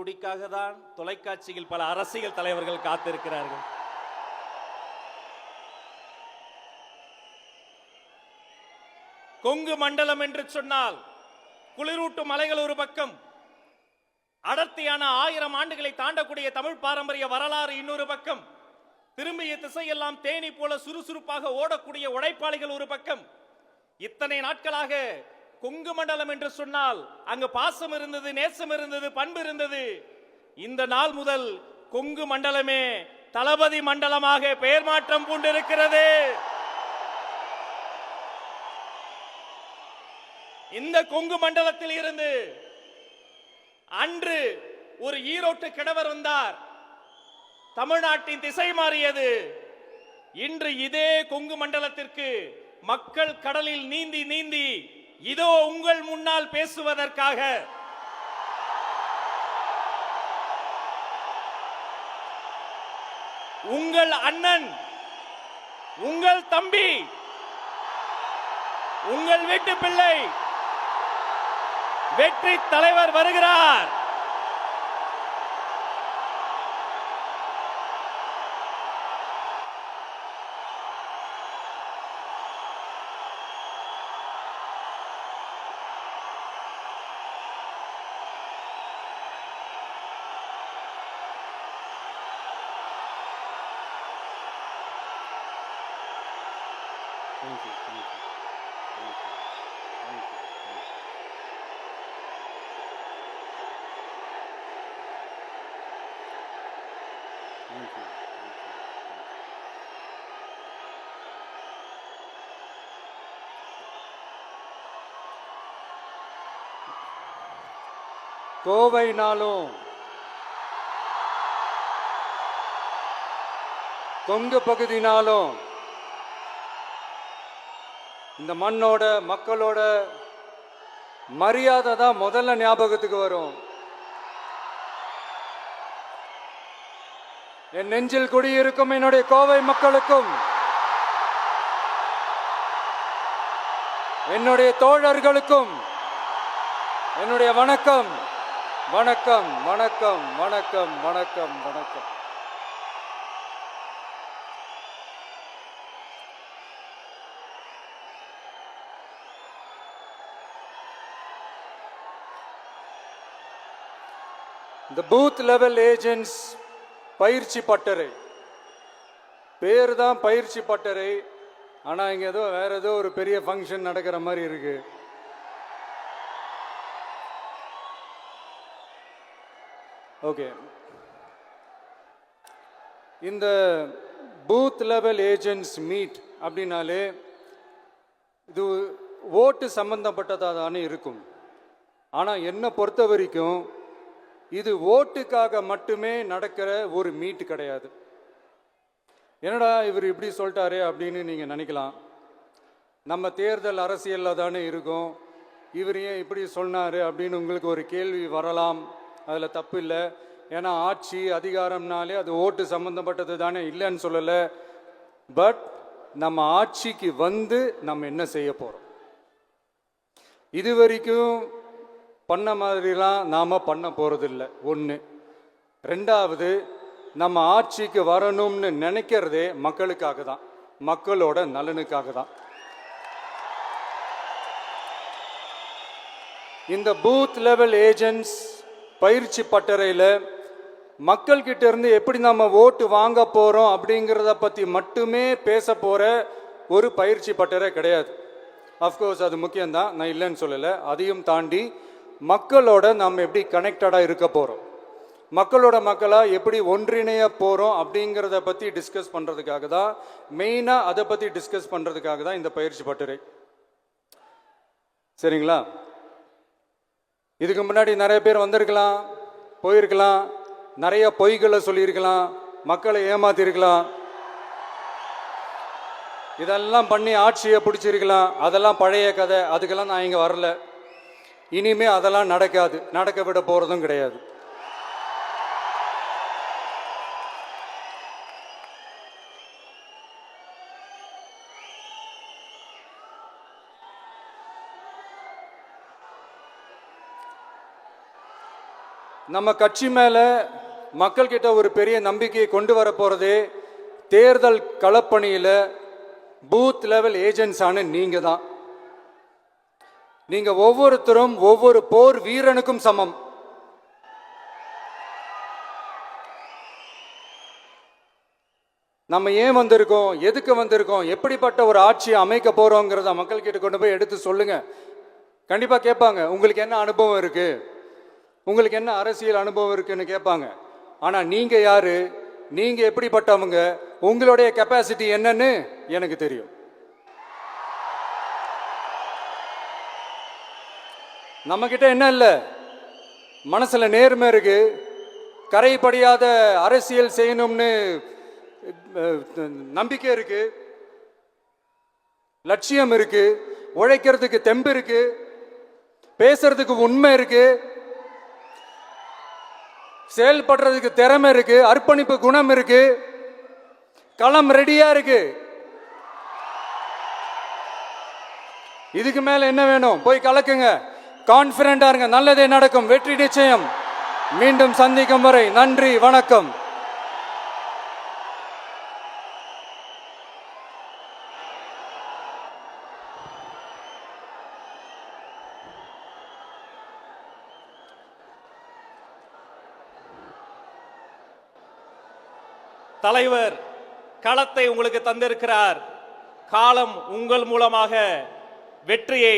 நொடிக்காக தான் தொலைக்காட்சியில் பல அரசியல் தலைவர்கள் காத்திருக்கிறார்கள். கொங்கு மண்டலம் என்று சொன்னால் குளிரூட்டும் மலைகள் ஒரு பக்கம், அடர்த்தியான 1000 ஆண்டுகளை தாண்டக்கூடிய தமிழ் பாரம்பரிய வரலாறு இன்னொரு பக்கம், திரும்பிய திசையெல்லாம் தேனி போல சுறுசுறுப்பாக ஓடக்கூடிய உழைப்பாளிகள் ஒரு பக்கம். இத்தனை நாட்களாக கொங்கு மண்டலம் என்று சொன்னால் அங்கு பாசம் இருந்தது, நேசம் இருந்தது, பண்பு இருந்தது. இந்த நாள் முதல் கொங்கு மண்டலமே தளபதி மண்டலமாக பெயர் மாற்றம் பூண்டிருக்கிறது. இந்த கொங்கு மண்டலத்தில் இருந்து அன்று ஒரு ஈரோட்டு கிழவர் வந்தார், தமிழ்நாட்டின் திசை மாறியது. இன்று இதே கொங்கு மண்டலத்திற்கு மக்கள் கடலில் நீந்தி நீந்தி இதோ உங்கள் முன்னால் பேசுவதற்காக உங்கள் அண்ணன், உங்கள் தம்பி, உங்கள் வீட்டு பிள்ளை வெற்றி தலைவர் வருகிறார். Thank you. Thank you. Thank you. Thank you. Thank you. கோவைனாலும் Kongu பகுதினாலும் இந்த மண்ணோட மக்களோட மரியாதை தான் முதல்ல ஞாபகத்துக்கு வரும். என் நெஞ்சில் குடியிருக்கும் என்னுடைய கோவை மக்களுக்கும் என்னுடைய தோழர்களுக்கும் என்னுடைய வணக்கம் வணக்கம் வணக்கம் வணக்கம் வணக்கம் வணக்கம். இந்த பூத் லெவல் ஏஜென்ட்ஸ் பயிற்சி பட்டறை பேர் தான் பயிற்சி பட்டறை, ஆனால் இங்கே ஏதோ வேற ஏதோ ஒரு பெரிய ஃபங்க்ஷன் நடக்கிற மாதிரி இருக்கு. ஓகே, இந்த பூத் லெவல் ஏஜென்ட்ஸ் மீட் அப்படின்னாலே இது ஓட்டு சம்பந்தப்பட்டதாக தானே இருக்கும். ஆனால் என்னை பொறுத்த வரைக்கும் இது ஓட்டுக்காக மட்டுமே நடக்கிற ஒரு மீட் கிடையாது. என்னடா இவர் இப்படி சொல்லிட்டாரே அப்படின்னு நீங்கள் நினைக்கலாம். நம்ம தேர்தல் அரசியலில் தானே இருக்கும், இவர் ஏன் இப்படி சொன்னார் அப்படின்னு உங்களுக்கு ஒரு கேள்வி வரலாம். அதில் தப்பு இல்லை. ஏன்னா ஆட்சி அதிகாரம்னாலே அது ஓட்டு சம்மந்தப்பட்டது தானே, இல்லைன்னு சொல்லலை. பட் நம்ம ஆட்சிக்கு வந்து நம்ம என்ன செய்ய போகிறோம், இது வரைக்கும் பண்ண மாதிரிலாம் நாம் பண்ண போகிறதில்ல. ஒன்று. ரெண்டாவது, நம்ம ஆட்சிக்கு வரணும்னு நினைக்கிறதே மக்களுக்காக தான், மக்களோட நலனுக்காக தான். இந்த பூத் லெவல் ஏஜென்ட்ஸ் பயிற்சி பட்டறையில் மக்கள்கிட்ட இருந்து எப்படி நம்ம ஓட்டு வாங்க போகிறோம் அப்படிங்கிறத பற்றி மட்டுமே பேச போகிற ஒரு பயிற்சி பட்டறை கிடையாது. அஃப்கோர்ஸ் அது முக்கியம்தான், நான் இல்லைன்னு சொல்லலை. அதையும் தாண்டி மக்களோட நம்ம எப்படி கனெக்டடாக இருக்க போகிறோம், மக்களோட மக்களாக எப்படி ஒன்றிணைய போகிறோம் அப்படிங்கிறத பற்றி டிஸ்கஸ் பண்ணுறதுக்காக தான், மெயினாக அதை பற்றி டிஸ்கஸ் பண்ணுறதுக்காக தான் இந்த பயிற்சி பட்டறை. சரிங்களா? இதுக்கு முன்னாடி நிறைய பேர் வந்திருக்கலாம், போயிருக்கலாம், நிறைய பொய்களை சொல்லியிருக்கலாம், மக்களை ஏமாத்திருக்கலாம், இதெல்லாம் பண்ணி ஆட்சியை பிடிச்சிருக்கலாம். அதெல்லாம் பழைய கதை, அதுக்கெல்லாம் நான் இங்கே வரல. இனிமே அதெல்லாம் நடக்காது, நடக்க விட போகிறதும் கிடையாது. நம்ம கட்சி மேல மக்கள்கிட்ட ஒரு பெரிய நம்பிக்கையை கொண்டு வர போறதே தேர்தல் களப்பணியில பூத் லெவல் ஏஜென்ட்ஸான நீங்க தான். நீங்க ஒவ்வொருத்தரும் ஒவ்வொரு போர் வீரனுக்கும் சமம். நம்ம ஏன் வந்திருக்கோம், எதுக்கு வந்திருக்கோம், எப்படிப்பட்ட ஒரு ஆட்சியை அமைக்க போறோங்கிறத மக்கள் கிட்ட கொண்டு போய் எடுத்து சொல்லுங்க. கண்டிப்பா கேட்பாங்க, உங்களுக்கு என்ன அனுபவம் இருக்கு, உங்களுக்கு என்ன அரசியல் அனுபவம் இருக்குன்னு கேட்பாங்க. ஆனா நீங்க யாரு, நீங்க எப்படிப்பட்டவங்க, உங்களுடைய கெப்பாசிட்டி என்னன்னு எனக்கு தெரியும். நம்ம கிட்ட என்ன இல்ல, மனசுல நேர்மை இருக்கு, கரைபடியாத அரசியல் செய்யணும்னு நம்பிக்கை இருக்கு, லட்சியம் இருக்கு, உழைக்கிறதுக்கு தெம்பு இருக்கு, பேசுறதுக்கு உண்மை இருக்கு, செயல்படுறதுக்கு திறமை இருக்கு, அர்ப்பணிப்பு குணம் இருக்கு, களம் ரெடியா இருக்கு. இதுக்கு மேல என்ன வேணும்? போய் கலக்குங்க, கான்பிடண்டா இருங்க, நல்லதே நடக்கும், வெற்றி நிச்சயம். மீண்டும் சந்திக்கும் வரை நன்றி, வணக்கம். தலைவர் களத்தை உங்களுக்கு தந்திருக்கிறார். காலம் உங்கள் மூலமாக வெற்றியை